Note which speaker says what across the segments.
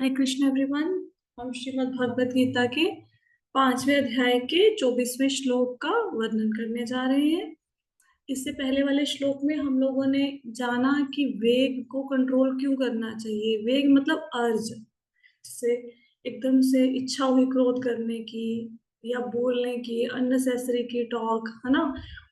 Speaker 1: हरे Krishna everyone. हम श्रीमद् भगवत गीता के 5वें अध्याय के 24वें श्लोक का वर्णन करने जा रहे हैं। इससे पहले वाले श्लोक में हम लोगों ने जाना कि वेग को कंट्रोल क्यों करना चाहिए। वेग मतलब अर्ज, से एकदम से इच्छा हुई क्रोध करने की या बोलने की, अननेसेसरी की टॉक, है ना,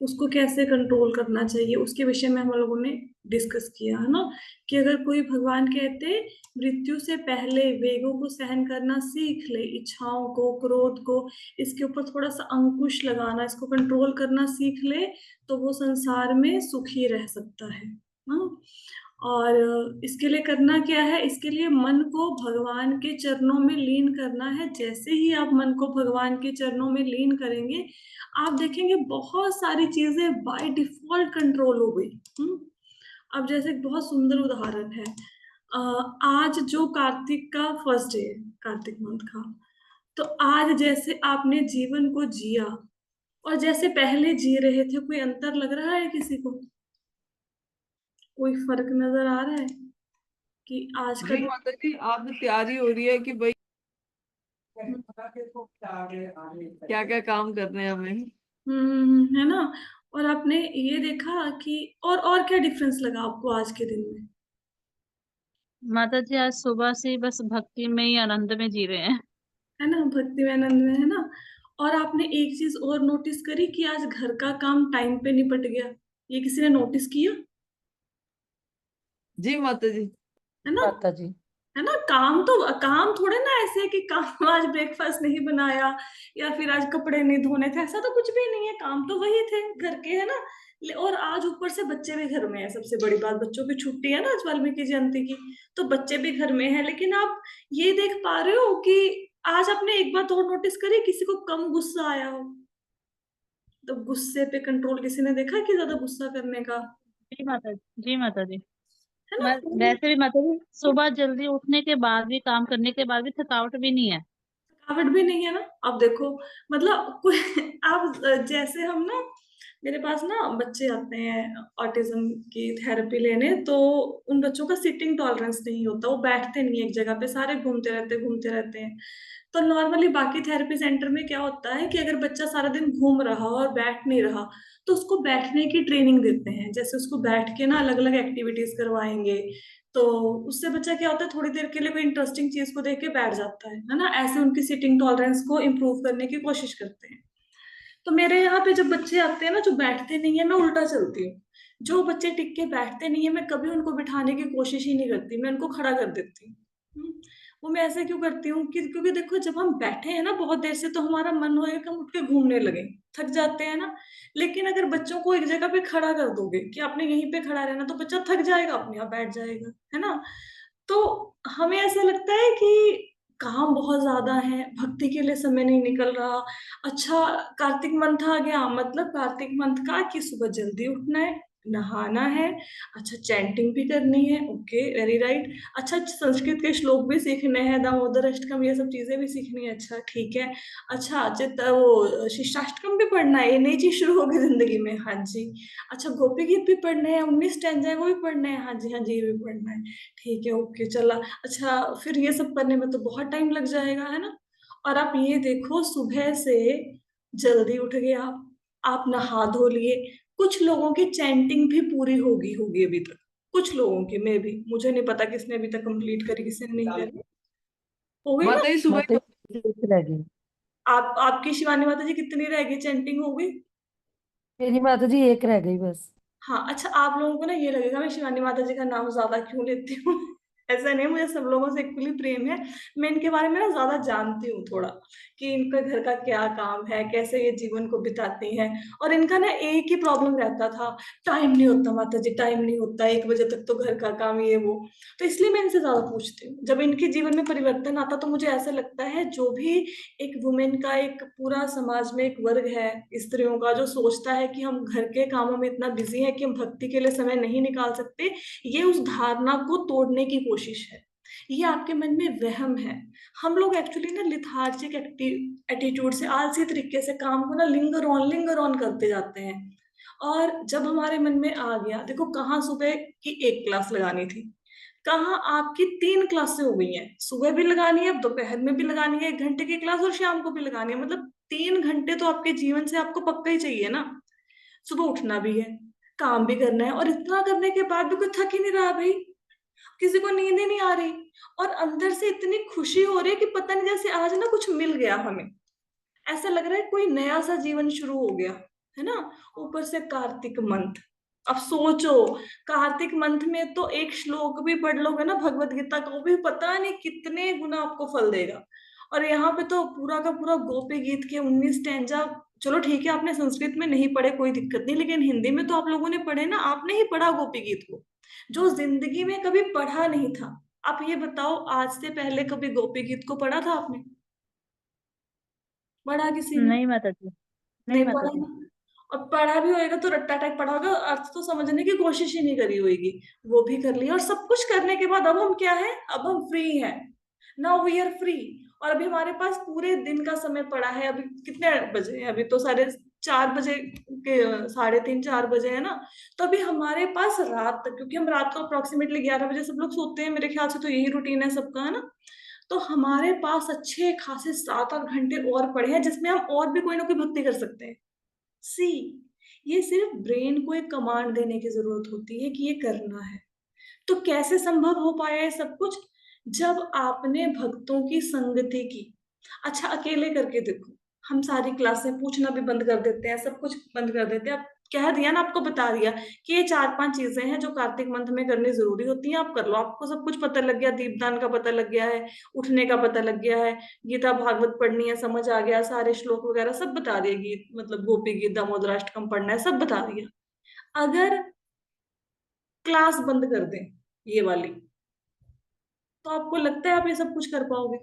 Speaker 1: उसको कैसे कंट्रोल करना चाहिए उसके विषय में हम लोगों ने डिस्कस किया, है ना। कि अगर कोई भगवान कहते मृत्यु से पहले वेगों को सहन करना सीख ले, इच्छाओं को, क्रोध को, इसके ऊपर थोड़ा सा अंकुश लगाना, इसको कंट्रोल करना सीख ले, तो वो संसार में सुखी रह सकता है। हाँ। और इसके लिए करना क्या है? इसके लिए मन को भगवान के चरणों में लीन करना है। जैसे ही आप मन को भगवान के चरणों में लीन करेंगे, आप देखेंगे बहुत सारी चीजें बाय डिफॉल्ट कंट्रोल हो गई। अब जैसे एक बहुत सुंदर उदाहरण है। अ, आज जो कार्तिक का फर्स्ट डे है, कार्तिक मंथ का, तो आज जैसे आपने जीवन को जिया और जैसे पहले जी रहे थे, कोई अंतर लग रहा है किसी को? कोई फर्क नजर आ रहा है कि आज का
Speaker 2: जी माता जी, आप तैयारी हो रही है कि भाई
Speaker 1: दिन?
Speaker 2: क्या क्या काम करने हैं हमें।
Speaker 1: है ना। और आपने ये देखा कि और क्या डिफरेंस लगा आपको आज के दिन में?
Speaker 3: माता जी आज सुबह से ही बस भक्ति में ही आनंद में जी रहे हैं।
Speaker 1: है ना, भक्ति में आनंद में, है ना। और आपने एक चीज और नोटिस करी कि आज घर का काम टाइम पे निपट गया। ये किसी ने नोटिस किया?
Speaker 2: जी माता जी।
Speaker 1: है ना।
Speaker 3: माता जी।
Speaker 1: है ना। काम थोड़े ना ऐसे है कि काम आज ब्रेकफास्ट नहीं बनाया या फिर आज कपड़े नहीं धोने थे, ऐसा तो कुछ भी नहीं है। काम तो वही थे घर के, है ना। और आज ऊपर से बच्चे भी घर में है। सबसे बड़ी बात, बच्चों की छुट्टी है ना आज वाल्मीकि जयंती की, तो बच्चे भी घर में है। लेकिन आप ये देख पा रहे हो कि आज आपने एक बात और नोटिस करी, किसी को कम गुस्सा आया हो? तो गुस्से पे कंट्रोल किसी ने देखा कि ज्यादा गुस्सा करने का?
Speaker 3: जी माता जी। जी माता जी।
Speaker 1: है ना।
Speaker 3: वैसे भी माता जी सुबह जल्दी उठने के बाद भी काम करने के बाद भी थकावट भी नहीं है।
Speaker 1: थकावट भी नहीं है ना। अब देखो, मतलब कोई आप जैसे हम ना, मेरे पास ना बच्चे आते हैं ऑटिज्म की थेरेपी लेने, तो उन बच्चों का सिटिंग टॉलरेंस नहीं होता, वो बैठते नहीं है एक जगह पे, सारे घूमते रहते हैं। तो नॉर्मली बाकी थेरेपी सेंटर में क्या होता है कि अगर बच्चा सारा दिन घूम रहा और बैठ नहीं रहा, तो उसको बैठने की ट्रेनिंग देते हैं। जैसे उसको बैठ के ना अलग अलग एक्टिविटीज करवाएंगे, तो उससे बच्चा क्या होता है, थोड़ी देर के लिए कोई इंटरेस्टिंग चीज को देख के बैठ जाता है ना। ऐसे उनकी सिटिंग टॉलरेंस को इम्प्रूव करने की कोशिश करते हैं। तो मेरे यहाँ पे जब बच्चे आते हैं ना जो बैठते नहीं है, मैं उल्टा चलती हूँ। जो बच्चे टिक के बैठते नहीं है, मैं कभी उनको बिठाने की कोशिश ही नहीं करती, मैं उनको खड़ा कर देती हूँ। वो मैं ऐसे क्यों करती हूँ कि क्योंकि देखो, जब हम बैठे हैं ना बहुत देर से, तो हमारा मन होएगा कि हम उठ के घूमने लगे, थक जाते हैं ना। लेकिन अगर बच्चों को एक जगह पे खड़ा कर दोगे कि आपने यहीं पे खड़ा रहना, तो बच्चा थक जाएगा, अपने आप बैठ जाएगा, है ना। तो हमें ऐसा लगता है कि काम बहुत ज्यादा है, भक्ति के लिए समय नहीं निकल रहा। अच्छा, कार्तिक मंथ आ गया, मतलब कार्तिक मंथ का कि सुबह जल्दी उठना है, नहाना है, अच्छा चैंटिंग भी करनी है, ओके वेरी राइट। अच्छा, संस्कृत के श्लोक भी सीखने हैं, दामोदर अष्टकम, ये सब चीजें भी सीखनी है, अच्छा ठीक है। अच्छा वो शिष्टाष्टकम भी पढ़ना है, ये नई चीज शुरू होगी जिंदगी में, हाँ जी। अच्छा, गोपी गीत भी पढ़ने हैं, 19 स्टैंजा है वो भी पढ़ने हैं, हाँ जी हाँ जी, ये भी पढ़ना है, ठीक है ओके चला। अच्छा, फिर ये सब करने में तो बहुत टाइम लग जाएगा, है ना। और आप ये देखो, सुबह से जल्दी उठ गए आप नहा धो लिए, कुछ लोगों की चैंटिंग भी पूरी होगी होगी अभी तक, कुछ लोगों की, मैं भी, मुझे नहीं पता किसने अभी तक कंप्लीट करी, किसने नहीं करी। हो गई ना।
Speaker 2: माता जी सुबह
Speaker 3: माता जी एक रह गई।
Speaker 1: आपकी शिवानी माता जी कितनी रह गई चैंटिंग, हो गई?
Speaker 3: मेरी माता जी एक रह गई बस।
Speaker 1: हाँ। अच्छा, आप लोगों को ना ये लगेगा मैं शिवानी माता जी का नाम ज्यादा क्यों लेती हूँ। ऐसा नहीं, मुझे सब लोगों से इक्वली प्रेम है। मैं इनके बारे में ना ज्यादा जानती हूँ थोड़ा, कि इनके घर का क्या काम है, कैसे ये जीवन को बिताती हैं। और इनका ना एक ही प्रॉब्लम रहता था, टाइम नहीं होता माता जी, टाइम नहीं होता, 1 बजे तक तो घर का काम, ये वो। तो इसलिए मैं इनसे ज्यादा पूछती हूँ। जब इनके जीवन में परिवर्तन आता, तो मुझे ऐसा लगता है जो भी एक वुमेन का, एक पूरा समाज में एक वर्ग है स्त्रियों का, जो सोचता है कि हम घर के कामों में इतना बिजी हैं कि हम भक्ति के लिए समय नहीं निकाल सकते, ये उस धारणा को तोड़ने की कोशिश है। ये आपके मन में वहम है। हम लोग एक्चुअली ना लिथार्जिक एटीट्यूड से, आलसी तरीके से काम को ना लिंगर ऑन करते जाते हैं। और जब हमारे मन में आ गया, देखो कहाँ सुबह की एक क्लास लगानी थी, कहाँ आपकी 3 क्लासें हो गई हैं, सुबह भी लगानी है, दोपहर में भी लगानी है 1 घंटे की क्लास, और शाम को भी लगानी है। मतलब 3 घंटे तो आपके जीवन से आपको पक्का ही चाहिए ना। सुबह उठना भी है, काम भी करना है, और इतना करने के बाद भी कोई थक ही नहीं रहा भाई, किसी को नींद ही नहीं आ रही, और अंदर से इतनी खुशी हो रही है कि पता नहीं, जैसे आज ना कुछ मिल गया हमें, ऐसा लग रहा है कोई नया सा जीवन शुरू हो गया, है ना। ऊपर से कार्तिक मंथ, अब सोचो, कार्तिक मंथ में तो एक श्लोक भी पढ़ लोगे ना भगवत गीता का, वो भी पता नहीं कितने गुना आपको फल देगा। और यहाँ पे तो पूरा का पूरा गोपी गीत के 19 स्टैंजा। चलो ठीक है, आपने संस्कृत में नहीं पढ़े कोई दिक्कत नहीं, लेकिन हिंदी में तो आप लोगों ने पढ़े ना, आपने ही पढ़ा गोपी गीत को, जो जिंदगी में कभी पढ़ा नहीं था। आप ये बताओ, आज से पहले कभी गोपी गीत को पढ़ा था आपने? पढ़ा किसी ने?
Speaker 3: नहीं माता जी, नहीं
Speaker 1: नहीं
Speaker 3: माता
Speaker 1: पढ़ा
Speaker 3: जी।
Speaker 1: ना। और पढ़ा भी होएगा तो रट्टा टाइप पढ़ा होगा, अर्थ तो समझने की कोशिश ही नहीं करी होगी। वो भी कर लिया, और सब कुछ करने के बाद अब हम क्या है, अब हम फ्री हैं। Now we are free. और अभी हमारे पास पूरे दिन का समय पड़ा है। अभी कितने बजे हैं? अभी तो 4:30 बजे के, 3:30 4 बजे है ना। तो अभी हमारे पास रात तक, क्योंकि हम रात को अप्रोक्सीमेटली 11 बजे सब लोग सोते हैं, मेरे ख्याल से तो यही रूटीन है सबका, है ना। तो हमारे पास अच्छे खासे 7-8 घंटे और पड़े हैं, जिसमें हम और भी कोई ना कोई भक्ति कर सकते हैं। सी, ये सिर्फ ब्रेन को एक कमांड देने की जरूरत होती है कि ये करना है। तो कैसे संभव हो पाया ये सब कुछ? जब आपने भक्तों की संगति की। अच्छा, अकेले करके देखो, हम सारी क्लासें पूछना भी बंद कर देते हैं, सब कुछ बंद कर देते हैं। अब कह दिया ना, आपको बता दिया कि ये 4-5 चीजें हैं जो कार्तिक मंथ में करनी जरूरी होती हैं, आप कर लो। आपको सब कुछ पता लग गया, दीपदान का पता लग गया है, उठने का पता लग गया है, गीता भागवत पढ़नी है समझ आ गया, सारे श्लोक वगैरह सब बता दिए, गीत मतलब गोपी गीत दामोदराष्टकम पढ़ना है सब बता दिया। अगर क्लास बंद कर दें ये वाली, तो आपको लगता है आप ये सब कुछ कर पाओगे?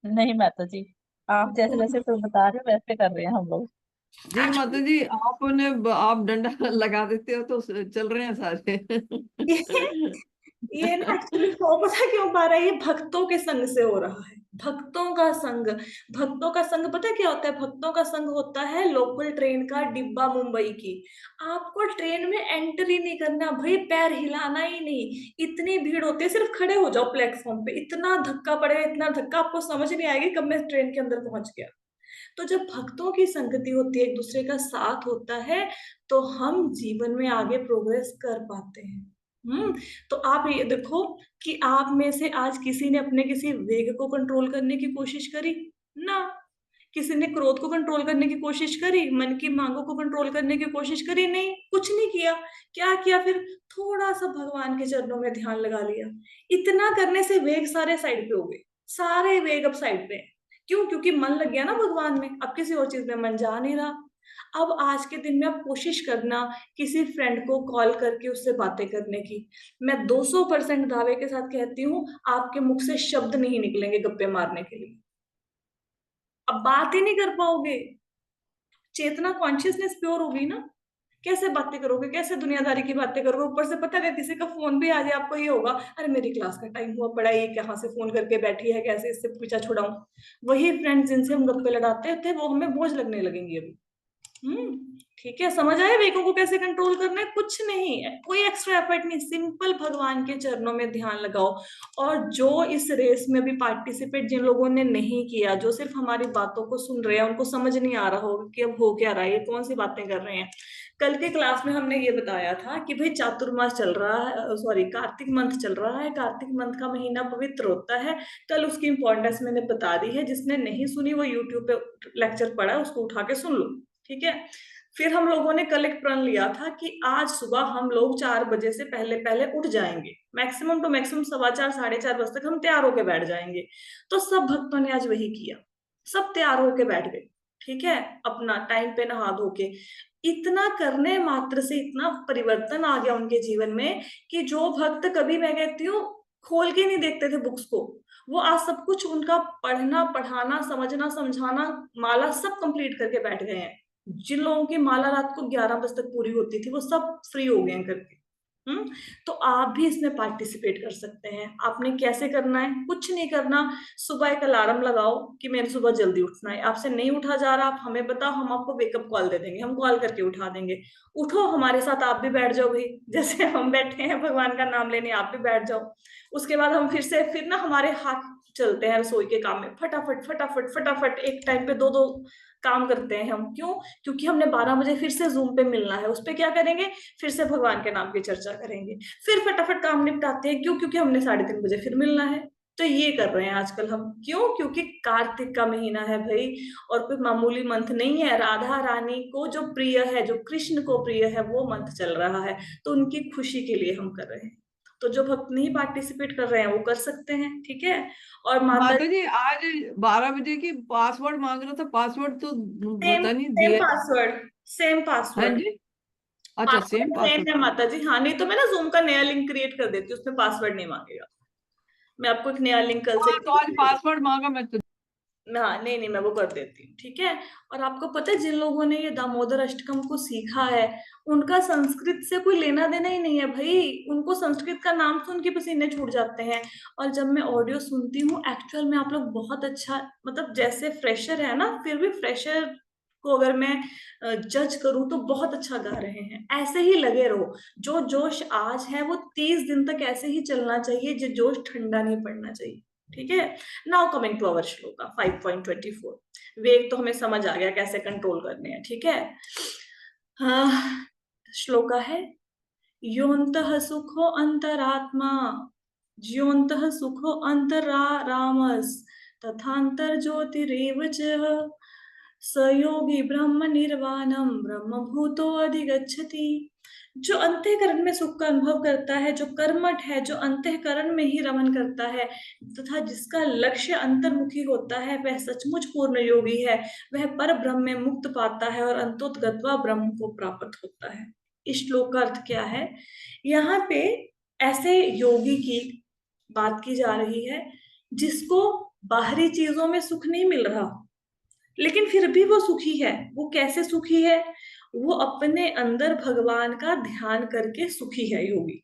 Speaker 3: नहीं माता जी, आप जैसे जैसे तो बता रहे हो वैसे कर रहे हैं हम लोग।
Speaker 2: जी माता जी, आप डंडा लगा देते हो तो चल रहे हैं सारे।
Speaker 1: ये ना एक्चुअली शो पता क्यों पा रहा है, ये भक्तों के संग से हो रहा है। भक्तों का संग, भक्तों का संग पता है क्या होता है? भक्तों का संग होता है लोकल ट्रेन का डिब्बा मुंबई की। आपको ट्रेन में एंट्री नहीं करना भाई, पैर हिलाना ही नहीं। इतनी भीड़ होती है, सिर्फ खड़े हो जाओ प्लेटफॉर्म पे, इतना धक्का पड़ेगा, इतना धक्का, आपको समझ नहीं आएगी कब मैं ट्रेन के अंदर पहुंच गया। तो जब भक्तों की संगति होती है, एक दूसरे का साथ होता है, तो हम जीवन में आगे प्रोग्रेस कर पाते हैं। तो आप ये देखो कि आप में से आज किसी ने अपने किसी वेग को कंट्रोल करने की कोशिश करी? ना। किसी ने क्रोध को कंट्रोल करने की कोशिश करी? मन की मांगों को कंट्रोल करने की कोशिश करी? नहीं, कुछ नहीं किया। क्या किया फिर? थोड़ा सा भगवान के चरणों में ध्यान लगा लिया। इतना करने से वेग सारे साइड पे हो गए, सारे वेग अब साइड पे हैं। क्यों? क्योंकि मन लग गया ना भगवान में, अब किसी और चीज में मन जा नहीं रहा। अब आज के दिन में आप कोशिश करना किसी फ्रेंड को कॉल करके उससे बातें करने की। मैं 200% दावे के साथ कहती हूँ, आपके मुख से शब्द नहीं निकलेंगे गप्पे मारने के लिए। अब बात ही नहीं कर पाओगे, चेतना कॉन्शियसनेस प्योर होगी ना। कैसे बातें करोगे, कैसे दुनियादारी की बातें करोगे? ऊपर से पता है किसी का फोन भी आ जाए, आपको ये होगा अरे मेरी क्लास का टाइम हुआ पड़ा है, ये कहाँ से फोन करके बैठी है, कैसे इससे पीछा छुड़ाऊं। वही फ्रेंड्स जिनसे हम गप्पे लड़ाते थे वो हमें बोझ लगने लगेंगी अभी। ठीक है, समझ आए वेगों को कैसे कंट्रोल करना है? कुछ नहीं है, कोई एक्स्ट्रा एफर्ट नहीं, सिंपल भगवान के चरणों में ध्यान लगाओ। और जो इस रेस में भी पार्टिसिपेट जिन लोगों ने नहीं किया, जो सिर्फ हमारी बातों को सुन रहे हैं, उनको समझ नहीं आ रहा होगा कि अब हो क्या रहा है, ये कौन सी बातें कर रहे हैं। कल के क्लास में हमने ये बताया था कि भाई चातुर्मास चल रहा है, सॉरी कार्तिक मंथ चल रहा है, कार्तिक मंथ का महीना पवित्र होता है। कल उसकी इंपॉर्टेंस मैंने बता दी है, जिसने नहीं सुनी वो यूट्यूब पे लेक्चर पढ़ा उसको उठा के सुन लो, ठीक है। फिर हम लोगों ने कल एक प्रण लिया था कि आज सुबह हम लोग 4 बजे से पहले पहले उठ जाएंगे, मैक्सिमम टू मैक्सिमम 4:15 4:30 बजे तक हम तैयार होके बैठ जाएंगे। तो सब भक्तों ने आज वही किया, सब तैयार होके बैठ गए, ठीक है, अपना टाइम पे नहा धो के। इतना करने मात्र से इतना परिवर्तन आ गया उनके जीवन में कि जो भक्त कभी, मैं कहती हूँ, खोल के नहीं देखते थे बुक्स को, वो आज सब कुछ उनका पढ़ना पढ़ाना समझना समझाना माला सब कंप्लीट करके बैठ गए हैं। जिन लोगों की माला रात को 11 बजे तक पूरी होती थी वो सब फ्री हो गए हैं करके। तो आप भी इसमें पार्टिसिपेट कर सकते हैं। आपने कैसे करना है, कुछ नहीं करना, सुबह एक अलार्म लगाओ कि मेरे सुबह जल्दी उठना है, आपसे नहीं उठा जा रहा, आप हमें बताओ, हम आपको वेकअप कॉल दे देंगे, हम कॉल करके उठा देंगे। उठो, हमारे साथ आप भी बैठ जाओ भाई, जैसे हम बैठे हैं भगवान का नाम लेने, आप भी बैठ जाओ। उसके बाद हम फिर ना हमारे हाथ चलते हैं रसोई के काम में, फटाफट फटाफट फटाफट, एक टाइम पे दो दो काम करते हैं हम। क्यों? क्योंकि हमने 12 बजे फिर से जूम पे मिलना है, उस पे क्या करेंगे, फिर से भगवान के नाम की चर्चा करेंगे, फिर फटाफट काम निपटाते हैं। क्यों? क्योंकि हमने 3:30 बजे फिर मिलना है। तो ये कर रहे हैं आजकल हम। क्यों? क्योंकि कार्तिक का महीना है भाई, और कोई मामूली मंथ नहीं है। राधा रानी को जो प्रिय है, जो कृष्ण को प्रिय है, वो मंथ चल रहा है, तो उनकी खुशी के लिए हम कर रहे हैं। तो जो भक्त नहीं पार्टिसिपेट कर रहे हैं वो कर सकते हैं, ठीक है। और माता
Speaker 2: माता जी आज 12 बजे की पासवर्ड मांग रहा था, पासवर्ड तो
Speaker 1: सेम
Speaker 2: पता नहीं
Speaker 1: सेम
Speaker 2: दिया।
Speaker 1: पासवर्ड, सेम
Speaker 2: हाँ
Speaker 1: पासवर्ड,
Speaker 2: जी, अच्छा सेम
Speaker 1: पासवर्ड सेम है
Speaker 2: पासवर्ड।
Speaker 1: माता जी। हाँ, नहीं तो मैं ना जूम का नया लिंक क्रिएट कर देती हूँ, उसमें पासवर्ड नहीं मांगेगा। मैं आपको एक नया लिंक कल से
Speaker 2: हाँ तो
Speaker 1: क्रिएट
Speaker 2: आज
Speaker 1: कर देती
Speaker 2: पासवर्ड मांगा मैं तो।
Speaker 1: हूँ। हाँ, नहीं नहीं, मैं वो कर देती हूँ, ठीक है। और आपको पता है, जिन लोगों ने ये दामोदर अष्टकम को सीखा है, उनका संस्कृत से कोई लेना देना ही नहीं है भाई। उनको संस्कृत का नाम सुन के पसीने छूट जाते हैं। और जब मैं ऑडियो सुनती हूँ, एक्चुअल में आप लोग बहुत अच्छा, मतलब जैसे फ्रेशर है ना, फिर भी फ्रेशर को अगर मैं जज करूं तो बहुत अच्छा गा रहे हैं। ऐसे ही लगे रहो। जो जोश आज है वो 30 दिन तक ऐसे ही चलना चाहिए, जो जोश ठंडा नहीं पड़ना चाहिए, ठीक है। Now coming to our shloka 5.24। वेग तो हमें समझ आ गया कैसे कंट्रोल करने हैं, ठीक है। हाँ, श्लोका है, योऽन्तः सुखो अंतरात्मा, ज्योऽन्तः सुखो अंतरारामस्, तथान्तर्ज्योतिरेव च, स योगी ब्रह्म निर्वाणम ब्रह्मभूतो अधिगच्छति। जो अंतःकरण में सुख का अनुभव करता है, जो कर्मठ है, जो अंतःकरण में ही रमन करता है, तथा जिसका लक्ष्य अंतर्मुखी होता है, वह सचमुच पूर्ण योगी है। वह पर ब्रह्म में मुक्त पाता है और अंतोतगत्वा ब्रह्म को प्राप्त होता है। इस श्लोक का अर्थ क्या है? यहाँ पे ऐसे योगी की बात की जा रही है जिसको बाहरी चीजों में सुख नहीं मिल रहा, लेकिन फिर भी वो सुखी है। वो कैसे सुखी है? वो अपने अंदर भगवान का ध्यान करके सुखी है योगी।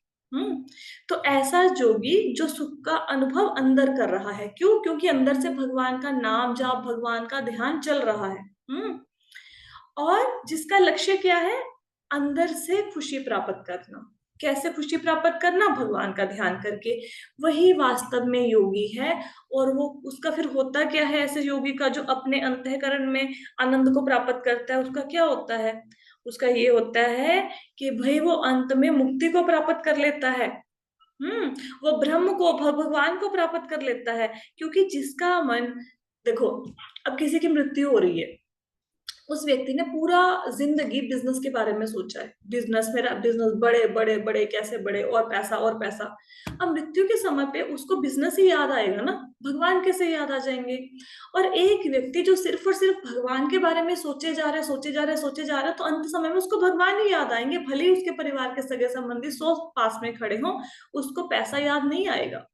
Speaker 1: तो ऐसा योगी जो सुख का अनुभव अंदर कर रहा है, क्यों? क्योंकि अंदर से भगवान का नाम जाप, भगवान का ध्यान चल रहा है। और जिसका लक्ष्य क्या है? अंदर से खुशी प्राप्त करना। कैसे खुशी प्राप्त करना? भगवान का ध्यान करके। वही वास्तव में योगी है। और वो उसका फिर होता क्या है ऐसे योगी का, जो अपने अंतःकरण में आनंद को प्राप्त करता है? उसका क्या होता है? उसका ये होता है कि भाई वो अंत में मुक्ति को प्राप्त कर लेता है। वो ब्रह्म को, भगवान को प्राप्त कर लेता है। क्योंकि जिसका मन, देखो, अब किसी की मृत्यु हो रही है, उस व्यक्ति ने पूरा जिंदगी बिजनेस के बारे में सोचा है, बिजनेस, मेरा बिजनेस बड़े बड़े बड़े कैसे बड़े, और पैसा और पैसा। अब मृत्यु के समय पे उसको बिजनेस ही याद आएगा ना, भगवान कैसे याद आ जाएंगे? और एक व्यक्ति जो सिर्फ और सिर्फ भगवान के बारे में सोचे जा रहा है, सोचे जा रहा है, सोचे जा रहा है, तो अंत समय में उसको भगवान ही याद आएंगे। भले ही उसके परिवार के सगे संबंधी 100 पास में खड़े हों, उसको पैसा याद नहीं आएगा।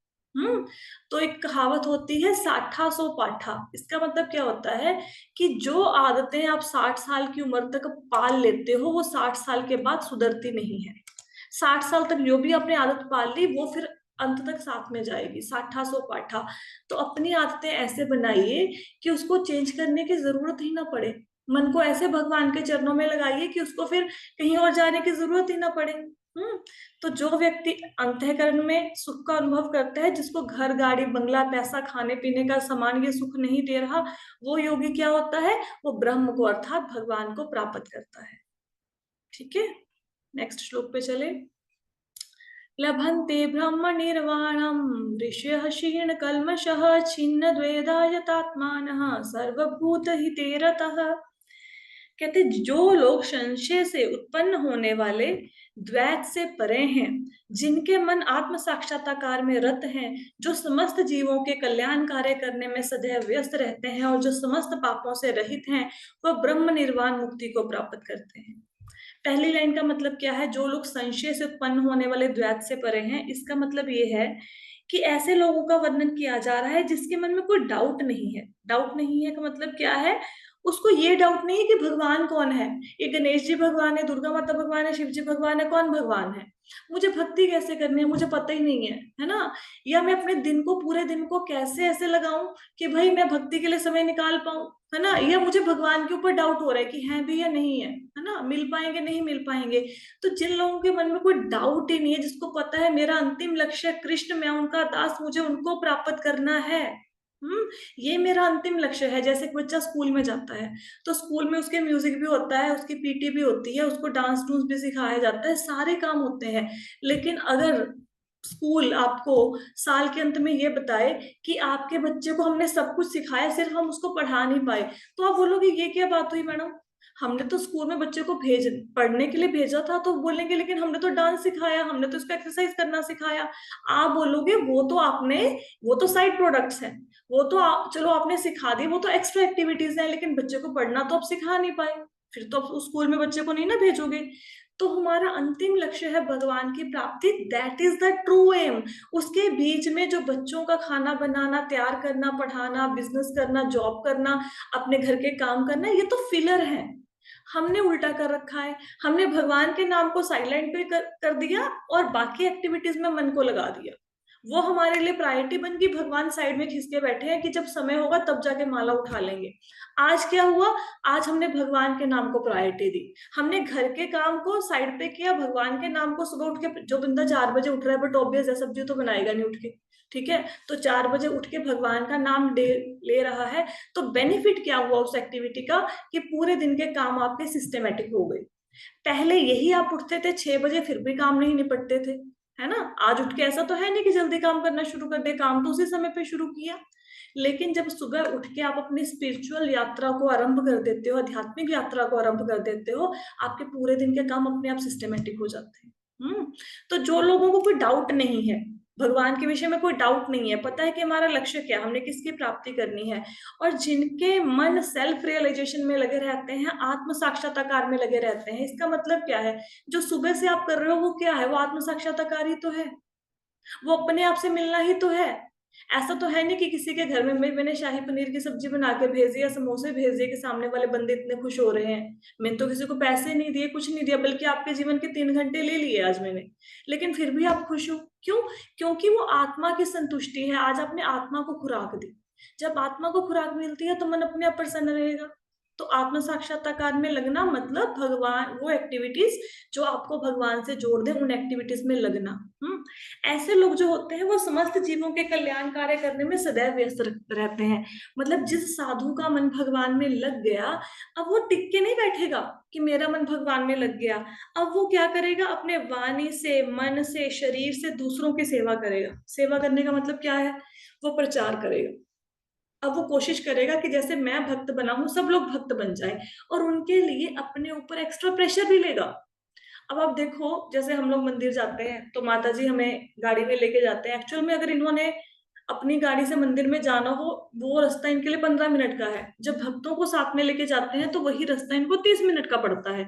Speaker 1: तो एक कहावत होती है, साठा सो पाठा। इसका मतलब क्या होता है कि जो आदतें आप 60 साल की उम्र तक पाल लेते हो, वो 60 साल के बाद सुधरती नहीं है। 60 साल तक जो भी आपने आदत पाल ली, वो फिर अंत तक साथ में जाएगी। साठा सो पाठा। तो अपनी आदतें ऐसे बनाइए कि उसको चेंज करने की जरूरत ही ना पड़े। मन को ऐसे भगवान के चरणों में लगाइए कि उसको फिर कहीं और जाने की जरूरत ही ना पड़े। तो जो व्यक्ति अंतःकरण में सुख का अनुभव करता है, जिसको घर गाड़ी बंगला पैसा खाने पीने का सामान ये सुख नहीं दे रहा, वो योगी क्या होता है? वो ब्रह्म को अर्थात भगवान को प्राप्त करता है, ठीक है। नेक्स्ट श्लोक पे चले। लभन्ते ब्रह्म निर्वाणम ऋषयः क्षीण कल्मषः छिन्न द्वेधायतात्मानः सर्वभूत हिते रतः। कहते जो लोग संशय से उत्पन्न होने वाले द्वैत से परे हैं, जिनके मन आत्म साक्षात्कार में रत हैं, जो समस्त जीवों के कल्याण कार्य करने में सदैव व्यस्त रहते हैं, और जो समस्त पापों से रहित हैं, वह ब्रह्म निर्वाण मुक्ति को प्राप्त करते हैं। पहली लाइन का मतलब क्या है? जो लोग संशय से उत्पन्न होने वाले द्वैत से परे हैं, इसका मतलब ये है कि ऐसे लोगों का वर्णन किया जा रहा है जिसके मन में कोई डाउट नहीं है। डाउट नहीं है का मतलब क्या है? उसको ये डाउट नहीं है कि भगवान कौन है, ये गणेश जी भगवान है, दुर्गा माता भगवान है, शिव जी भगवान है, कौन भगवान है, मुझे भक्ति कैसे करनी है मुझे पता ही नहीं है ना। या मैं अपने दिन को, पूरे दिन को कैसे ऐसे लगाऊं कि भाई मैं भक्ति के लिए समय निकाल पाऊं, है ना। या मुझे भगवान के ऊपर डाउट हो रहा है कि है भी या नहीं है ना, मिल पाएंगे नहीं मिल पाएंगे। तो जिन लोगों के मन में कोई डाउट ही नहीं है, जिसको पता है मेरा अंतिम लक्ष्य कृष्ण, मैं उनका दास, मुझे उनको प्राप्त करना है, ये मेरा अंतिम लक्ष्य है। जैसे एक बच्चा स्कूल में जाता है तो स्कूल में उसके म्यूजिक भी होता है, उसकी पीटी भी होती है, उसको डांस डूंस भी सिखाया जाता है, सारे काम होते हैं। लेकिन अगर स्कूल आपको साल के अंत में ये बताए कि आपके बच्चे को हमने सब कुछ सिखाया, सिर्फ हम उसको पढ़ा नहीं पाए, तो आप बोलोगे ये क्या बात हुई मैडम, हमने तो स्कूल में बच्चे को पढ़ने के लिए भेजा था, तो बोलेंगे लेकिन हमने तो डांस सिखाया, हमने तो इसको एक्सरसाइज करना सिखाया। आप बोलोगे वो तो साइड प्रोडक्ट्स हैं, वो तो चलो आपने सिखा दी, वो तो एक्स्ट्रा एक्टिविटीज हैं, लेकिन बच्चे को पढ़ना तो आप सिखा नहीं पाए, फिर तो आप उस स्कूल में बच्चे को नहीं ना भेजोगे। तो हमारा अंतिम लक्ष्य है भगवान की प्राप्ति, that is the true aim. उसके बीच में जो बच्चों का खाना बनाना, तैयार करना, पढ़ाना, बिजनेस करना, जॉब करना, अपने घर के काम करना, ये तो फिलर है। हमने उल्टा कर रखा है, हमने भगवान के नाम को साइलेंट पे कर दिया और बाकी एक्टिविटीज में मन को लगा दिया। वो हमारे लिए प्रायोरिटी बन गई, भगवान साइड में खिसके बैठे हैं कि जब समय होगा तब जाके माला उठा लेंगे। आज क्या हुआ, आज हमने भगवान के नाम को प्रायोरिटी दी, हमने घर के काम को साइड पे किया, भगवान के नाम को सुबह उठ के, जो बंदा 4 बजे उठ रहा है बट ऑब्वियस है सब्जी तो बनाएगा नहीं उठ के, ठीक है, तो 4 बजे उठ के भगवान का नाम ले रहा है, तो बेनिफिट क्या हुआ उस एक्टिविटी का कि पूरे दिन के काम आपके सिस्टमेटिक हो गए। पहले यही आप उठते थे 6 बजे, फिर भी काम नहीं निपटते थे, है ना। आज उठ के ऐसा तो है नहीं कि जल्दी काम करना शुरू कर दे, काम तो उसी समय पे शुरू किया। लेकिन जब सुबह उठ के आप अपनी स्पिरिचुअल यात्रा को आरंभ कर देते हो, आध्यात्मिक यात्रा को आरंभ कर देते हो, आपके पूरे दिन के काम अपने आप सिस्टमेटिक हो जाते हैं। तो जो लोगों को कोई डाउट नहीं है, भगवान के विषय में कोई डाउट नहीं है, पता है कि हमारा लक्ष्य क्या, हमने किसकी प्राप्ति करनी है, और जिनके मन सेल्फ रियलाइजेशन में लगे रहते हैं, आत्म साक्षात्कार में लगे रहते हैं, इसका मतलब क्या है, जो सुबह से आप कर रहे हो वो क्या है, वो आत्म साक्षात्कार ही तो है, वो अपने आप से मिलना ही तो है। ऐसा तो है नहीं कि किसी के घर में मैंने शाही पनीर की सब्जी बना के भेज दिया, समोसे भेज दिए कि सामने वाले बंदे इतने खुश हो रहे हैं, मैंने तो किसी को पैसे नहीं दिए, कुछ नहीं दिया, बल्कि आपके जीवन के 3 घंटे ले लिए आज मैंने, लेकिन फिर भी आप खुश हो, क्यों? क्योंकि वो आत्मा की संतुष्टि है, आज आपने आत्मा को खुराक दी। जब आत्मा को खुराक मिलती है तो मन अपने आप प्रसन्न रहेगा। तो आत्म साक्षात्कार में लगना मतलब भगवान, वो एक्टिविटीज जो आपको भगवान से जोड़ दे, उन एक्टिविटीज में लगना। ऐसे लोग जो होते हैं वो समस्त जीवों के कल्याण कार्य करने में सदैव व्यस्त रहते हैं। मतलब जिस साधु का मन भगवान में लग गया, अब वो टिक के नहीं बैठेगा कि मेरा मन भगवान में लग गया, अब वो क्या करेगा, अपने वाणी से, मन से, शरीर से दूसरों की सेवा करेगा। सेवा करने का मतलब क्या है, वो प्रचार करेगा। अब वो कोशिश करेगा कि जैसे मैं भक्त बना हूं सब लोग भक्त बन जाए, और उनके लिए अपने ऊपर एक्स्ट्रा प्रेशर भी लेगा। अब आप देखो, जैसे हम लोग मंदिर जाते हैं तो माता जी हमें गाड़ी में लेके जाते हैं, एक्चुअल में अगर इन्होंने अपनी गाड़ी से मंदिर में जाना हो, वो रास्ता इनके लिए 15 मिनट का है, जब भक्तों को साथ में लेके जाते हैं तो वही रास्ता इनको 30 मिनट का पड़ता है।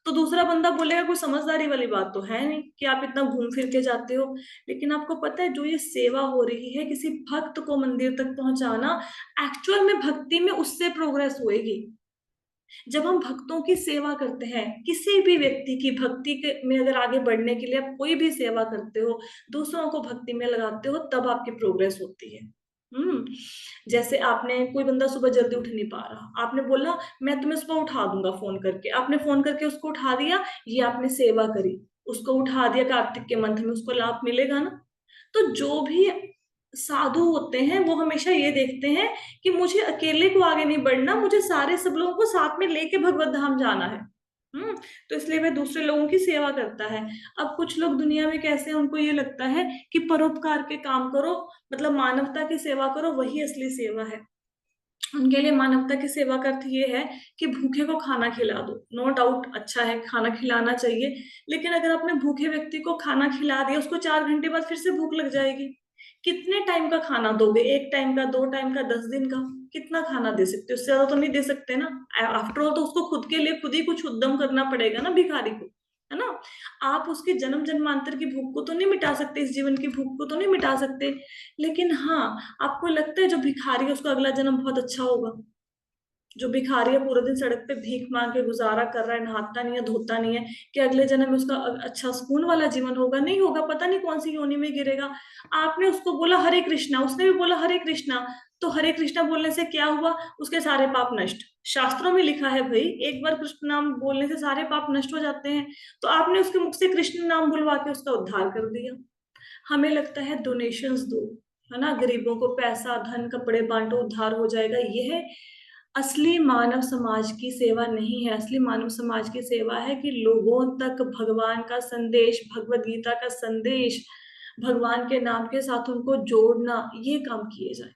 Speaker 1: तो दूसरा बंदा बोलेगा कोई समझदारी वाली बात तो है नहीं कि आप इतना घूम फिर के जाते हो। लेकिन आपको पता है, जो ये सेवा हो रही है किसी भक्त को मंदिर तक पहुंचाना, एक्चुअल में भक्ति में उससे प्रोग्रेस होएगी। जब हम भक्तों की सेवा करते हैं, किसी भी व्यक्ति की भक्ति के में अगर आगे बढ़ने के लिए आप कोई भी सेवा करते हो, दूसरों को भक्ति में लगाते हो, तब आपकी प्रोग्रेस होती है। जैसे आपने, कोई बंदा सुबह जल्दी उठ नहीं पा रहा, आपने बोला मैं तुम्हें सुबह उठा दूंगा फोन करके, आपने फोन करके उसको उठा दिया, ये आपने सेवा करी, उसको उठा दिया, कार्तिक के मंथ में उसको लाभ मिलेगा ना। तो जो भी साधु होते हैं वो हमेशा ये देखते हैं कि मुझे अकेले को आगे नहीं बढ़ना, मुझे सारे सब लोगों को साथ में लेके भगवत धाम जाना है। तो इसलिए वह दूसरे लोगों की सेवा करता है। अब कुछ लोग दुनिया में कैसे हैं, उनको ये लगता है कि परोपकार के काम करो, मतलब मानवता की सेवा करो, वही असली सेवा है। उनके लिए मानवता की सेवा का अर्थ ये है कि भूखे को खाना खिला दो। नो डाउट अच्छा है, खाना खिलाना चाहिए, लेकिन अगर आपने भूखे व्यक्ति को खाना खिला दिया, उसको 4 घंटे बाद फिर से भूख लग जाएगी। कितने टाइम का खाना दोगे, 1 टाइम का, 2 टाइम का, 10 दिन का, कितना खाना दे सकते हो? उससे ज्यादा तो नहीं दे सकते ना। आफ्टर ऑल तो उसको खुद के लिए खुद ही कुछ उद्यम करना पड़ेगा ना, भिखारी को, है ना। आप उसके जन्म जन्मांतर की भूख को तो नहीं मिटा सकते, इस जीवन की भूख को तो नहीं मिटा सकते, लेकिन हाँ, आपको लगता है जो भिखारी है उसका अगला जन्म बहुत अच्छा होगा? जो भिखारी है पूरे दिन सड़क पे भीख मांग के गुजारा कर रहा है, नहाता नहीं है, धोता नहीं है, कि अगले जन्म में उसका अच्छा सुकून वाला जीवन होगा? नहीं होगा, पता नहीं कौन सी योनि में गिरेगा। आपने उसको बोला हरे कृष्णा, उसने भी बोला हरे कृष्णा, तो हरे कृष्णा बोलने से क्या हुआ? उसके सारे पाप नष्ट। शास्त्रों में लिखा है भाई, एक बार कृष्ण नाम बोलने से सारे पाप नष्ट हो जाते हैं। तो आपने उसके मुख से कृष्ण नाम बुलवा के उसका उद्धार कर दिया। हमें लगता है डोनेशंस दो, है ना, गरीबों को पैसा धन कपड़े बांटो उद्धार हो जाएगा। यह असली मानव समाज की सेवा नहीं है। असली मानव समाज की सेवा है कि लोगों तक भगवान का संदेश, भगवत गीता का संदेश, भगवान के नाम के साथ उनको जोड़ना, ये काम किए जाए।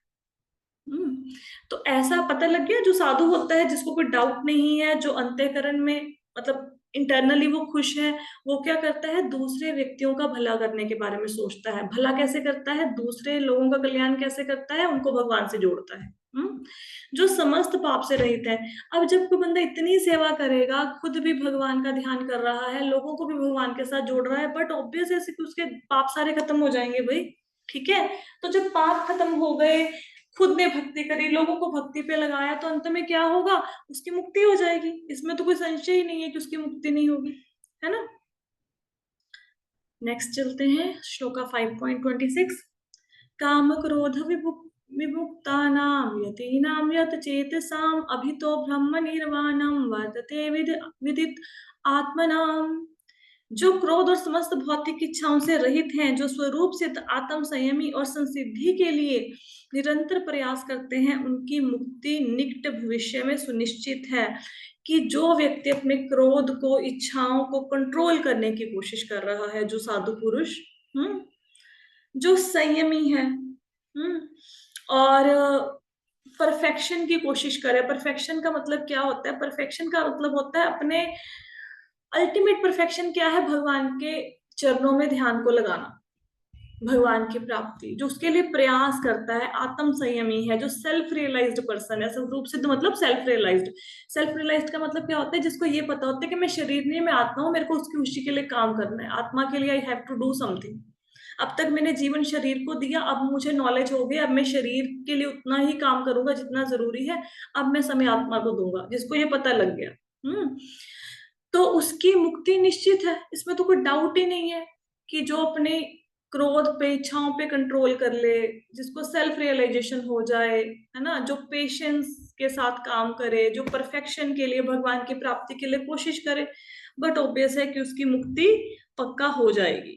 Speaker 1: तो ऐसा पता लग गया, जो साधु होता है, जिसको कोई डाउट नहीं है, जो अंतःकरण में मतलब इंटरनली वो खुश है, वो क्या करता है? दूसरे व्यक्तियों का भला करने के बारे में सोचता है। भला कैसे करता है? दूसरे लोगों का कल्याण कैसे करता है? उनको भगवान से जोड़ता है। जो समस्त पाप से रहित है। अब जब कोई बंदा इतनी सेवा करेगा, खुद भी भगवान का ध्यान कर रहा है, लोगों को भी भगवान के साथ जोड़ रहा है, बट ऑब्वियस है कि उसके पाप सारे खत्म हो जाएंगे भाई। ठीक है, तो जब पाप खत्म हो गए, खुद ने भक्ति करी, लोगों को भक्ति पे लगाया, तो अंत में क्या होगा? उसकी मुक्ति हो जाएगी। इसमें तो कोई संशय ही नहीं है कि उसकी मुक्ति नहीं होगी, है ना। नेक्स्ट चलते हैं, श्लोका 5.26। काम क्रोध विमुक्तानां यतीनां यत चेतसाम् अभितो ब्रह्म निर्वाणं वर्तते विदित आत्मनाम। जो क्रोध और समस्त भौतिक इच्छाओं से रहित हैं, जो स्वरूप सिद्ध आत्म संयमी और संसिद्धि के लिए निरंतर प्रयास करते हैं, उनकी मुक्ति निकट भविष्य में सुनिश्चित है। कि जो व्यक्ति अपने क्रोध को, इच्छाओं को कंट्रोल करने की कोशिश कर रहा है, जो साधु पुरुष, जो संयमी है, और परफेक्शन की कोशिश करे। परफेक्शन का मतलब क्या होता है? परफेक्शन का मतलब होता है अपने अल्टीमेट परफेक्शन क्या है? भगवान के चरणों में ध्यान को लगाना, भगवान की प्राप्ति, जो उसके लिए प्रयास करता है, आत्म संयमी है, जो सेल्फ रियलाइज्ड पर्सन है। स्वरूप सिद्ध मतलब सेल्फ रियलाइज्ड। सेल्फ रियलाइज्ड का मतलब क्या होता है? जिसको ये पता होता है कि मैं शरीर नहीं, मैं आत्मा हूं, मेरे को उसकी खुशी के लिए काम करना है। आत्मा के लिए I have to do something. अब तक मैंने जीवन शरीर को दिया, अब मुझे नॉलेज हो गई, अब मैं शरीर के लिए उतना ही काम करूंगा जितना जरूरी है, अब मैं समय आत्मा को दूंगा। जिसको ये पता लग गया, तो उसकी मुक्ति निश्चित है। इसमें तो कोई डाउट ही नहीं है कि जो अपने क्रोध पे, इच्छाओं पे कंट्रोल कर ले, जिसको सेल्फ रियलाइजेशन हो जाए, है ना, जो पेशेंस के साथ काम करे, जो परफेक्शन के लिए, भगवान की प्राप्ति के लिए कोशिश करे, बट ऑब्वियस है कि उसकी मुक्ति पक्का हो जाएगी।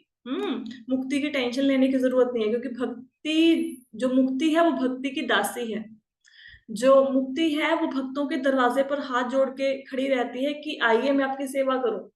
Speaker 1: मुक्ति की टेंशन लेने की जरूरत नहीं है, क्योंकि भक्ति, जो मुक्ति है वो भक्ति की दासी है। जो मुक्ति है वो भक्तों के दरवाजे पर हाथ जोड़ के खड़ी रहती है कि आइए मैं आपकी सेवा करूं।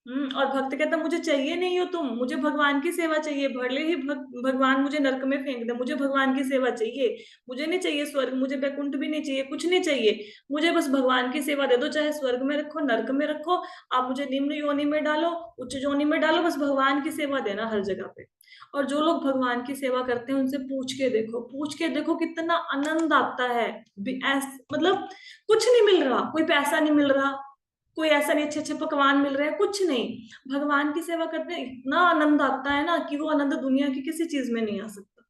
Speaker 1: और भक्त कहता मुझे चाहिए नहीं हो तुम, मुझे भगवान की सेवा चाहिए। भले ही भगवान मुझे नरक में फेंक दे, मुझे भगवान की सेवा चाहिए। मुझे नहीं चाहिए स्वर्ग, मुझे बैकुंठ भी नहीं चाहिए, कुछ नहीं चाहिए। मुझे बस भगवान की सेवा दे दो, चाहे स्वर्ग में रखो, नरक में रखो, आप मुझे निम्न योनि में डालो, उच्च योनि में डालो, बस भगवान की सेवा देना हर जगह पे। और जो लोग भगवान की सेवा करते हैं, उनसे पूछ के देखो कितना आनंद आता है। मतलब कुछ नहीं मिल रहा, कोई पैसा नहीं मिल रहा, कोई ऐसा नहीं अच्छे अच्छे पकवान मिल रहे हैं, कुछ नहीं। भगवान की सेवा करते हैं, इतना आनंद आता है ना कि वो आनंद दुनिया की किसी चीज में नहीं आ सकता।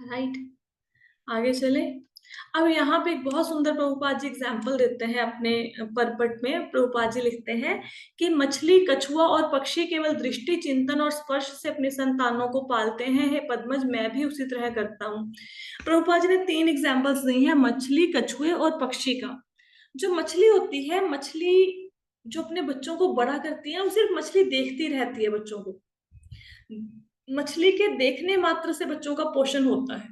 Speaker 1: राइट, आगे चले। अब यहाँ पे एक बहुत सुंदर प्रभुपाद जी एग्जाम्पल देते हैं अपने परपट में। प्रभुपाद जी लिखते हैं कि मछली, कछुआ और पक्षी केवल दृष्टि, चिंतन और स्पर्श से अपने संतानों को पालते हैं। हे पद्मज, मैं भी उसी तरह करता हूँ। प्रभुपाद जी ने 3 एग्जाम्पल्स दी हैं, मछली, कछुए और पक्षी का। जो मछली होती है, मछली जो अपने बच्चों को बड़ा करती है, वो सिर्फ मछली देखती रहती है बच्चों को। मछली के देखने मात्र से बच्चों का पोषण होता है।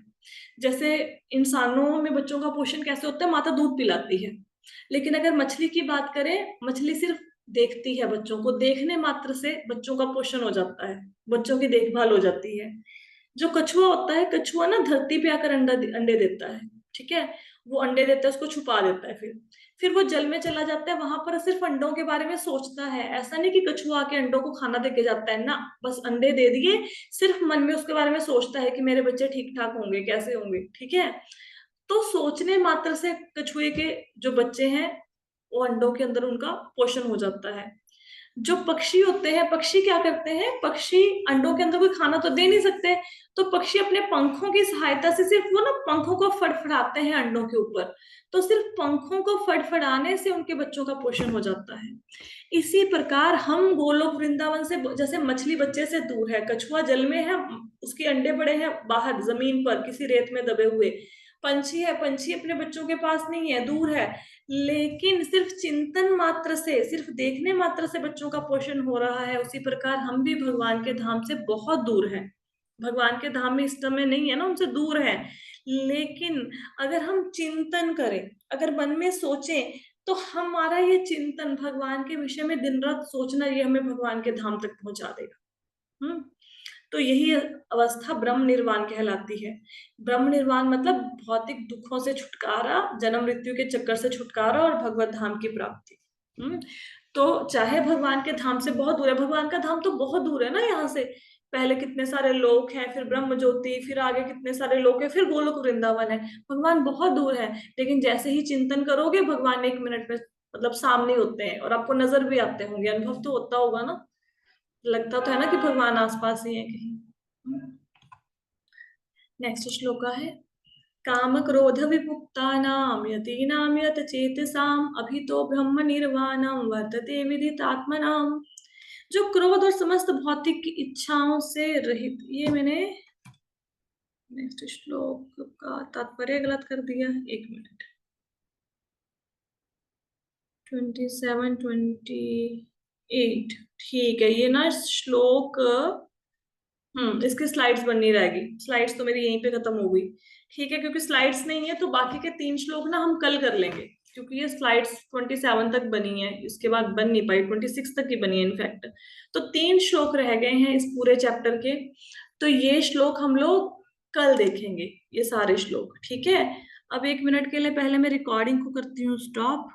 Speaker 1: जैसे इंसानों में बच्चों का पोषण कैसे होता है? माता दूध पिलाती है। लेकिन अगर मछली की बात करें, मछली सिर्फ देखती है, बच्चों को देखने मात्र से बच्चों का पोषण हो जाता है, बच्चों की देखभाल हो जाती है। जो कछुआ होता है, कछुआ ना धरती पे आकर अंडे देता है। ठीक है, वो अंडे देता है, उसको छुपा देता है, फिर वो जल में चला जाता है, वहां पर सिर्फ अंडों के बारे में सोचता है। ऐसा नहीं कि कछुआ के अंडों को खाना देके जाता है ना, बस अंडे दे दिए, सिर्फ मन में उसके बारे में सोचता है कि मेरे बच्चे ठीक ठाक होंगे, कैसे होंगे। ठीक है, तो सोचने मात्र से कछुए के जो बच्चे हैं, वो अंडों के अंदर उनका पोषण हो जाता है। जो पक्षी होते हैं, पक्षी क्या करते हैं, पक्षी अंडों के अंदर कोई खाना तो दे नहीं सकते, तो पक्षी अपने पंखों की सहायता से सिर्फ वो ना पंखों को फड़फड़ाते हैं अंडों के ऊपर, तो सिर्फ पंखों को फड़फड़ाने से उनके बच्चों का पोषण हो जाता है। इसी प्रकार हम गोलोक वृंदावन से, जैसे मछली बच्चे से दूर है, कछुआ जल में है, उसके अंडे पड़े हैं बाहर जमीन पर किसी रेत में दबे हुए, पंछी है, पंछी अपने बच्चों के पास नहीं है, दूर है, लेकिन सिर्फ चिंतन मात्र से, सिर्फ देखने मात्र से बच्चों का पोषण हो रहा है। उसी प्रकार हम भी भगवान के धाम से बहुत दूर हैं, भगवान के धाम में इस समय नहीं है ना, उनसे दूर है, लेकिन अगर हम चिंतन करें, अगर मन में सोचें, तो हमारा ये चिंतन भगवान के विषय में दिन रात सोचना, ये हमें भगवान के धाम तक पहुंचा देगा। तो यही अवस्था ब्रह्म निर्वाण कहलाती है। ब्रह्म निर्वाण मतलब भौतिक दुखों से छुटकारा, जन्म मृत्यु के चक्कर से छुटकारा और भगवत धाम की प्राप्ति। तो चाहे भगवान के धाम से बहुत दूर है, भगवान का धाम तो बहुत दूर है ना यहाँ से, पहले कितने सारे लोग हैं, फिर ब्रह्म ज्योति, फिर आगे कितने सारे लोग हैं, फिर गोलोक वृंदावन है, भगवान बहुत दूर है। लेकिन जैसे ही चिंतन करोगे, भगवान 1 मिनट में मतलब सामने होते हैं, और आपको नजर भी आते होंगे, अनुभव तो होता होगा ना, लगता तो है ना कि भगवान आसपास ही है कहीं। नेक्स्ट श्लोक है, काम क्रोध विमुक्तानां यतीनां यत चेतसाम् अभितो ब्रह्म निर्वाणं वर्तते विदितात्मनां। जो क्रोध और समस्त भौतिक इच्छाओं से रहित, ये मैंने नेक्स्ट श्लोक का तात्पर्य गलत कर दिया, 1 मिनट, 27, 28, ठीक है, ये ना श्लोक, इसकी स्लाइड्स बननी रहेगी, स्लाइड्स तो मेरी यहीं पे खत्म हो गई, ठीक है, क्योंकि स्लाइड्स नहीं है तो बाकी के 3 श्लोक ना हम कल कर लेंगे, क्योंकि ये स्लाइड्स 27 तक बनी है, इसके बाद बन नहीं पाई, 26 तक ही बनी है इनफैक्ट। तो 3 श्लोक रह गए हैं इस पूरे चैप्टर के, तो ये श्लोक हम लोग कल देखेंगे, ये सारे श्लोक, ठीक है। अब 1 मिनट के लिए पहले मैं रिकॉर्डिंग को करती हूँ स्टॉप।